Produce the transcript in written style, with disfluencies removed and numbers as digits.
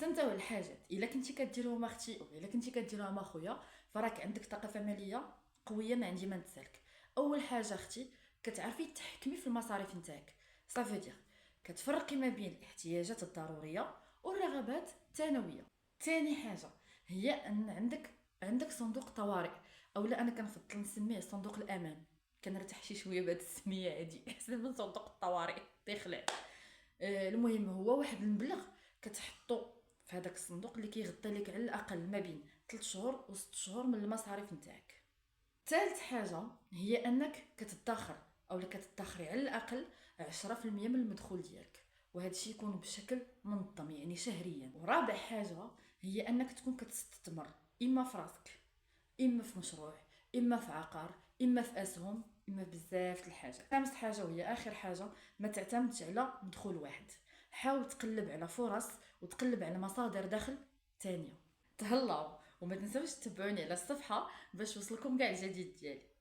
نستمتعوا الحاجات الا كنتي كديرهم اختي او الا كنتي كديرهم اخويا، فراك عندك ثقافه ماليه قويه ما عندي ما نتسالك. اول حاجه اختي، كتعرفي تحكمي في المصاريف نتاعك. صافي دير كتفرقي ما بين الاحتياجات الضروريه والرغبات الثانويه. ثاني حاجه هي ان عندك صندوق طوارئ، او لا انا كنفضل نسميه صندوق الامان. كنرتاح شي شويه بهذه السميه هذه احسن من صندوق الطوارئ تيخلع. المهم هو واحد المبلغ كتحطو في هذاك الصندوق اللي كيغطي لك على الاقل ما بين 3 شهور و 6 شهور من المصاريف نتاعك. ثالث حاجه هي انك كتدخر، او لا كتدخري على الاقل 10% من المدخول ديالك، وهذا الشيء يكون بشكل منظم يعني شهريا. ورابع حاجه هي انك تكون كتستثمر، اما في راسك، اما في مشروع، اما في عقار، اما في اسهم، اما بزاف د الحاجات. خامس حاجه وهي اخر حاجه، ما تعتمدش على مدخول واحد. حاول تقلب على فرص وتقلب على مصادر دخل تانية. تهلاو وما تنساوش تتبعوني على الصفحه باش يوصلكم كاع الجديد ديالي.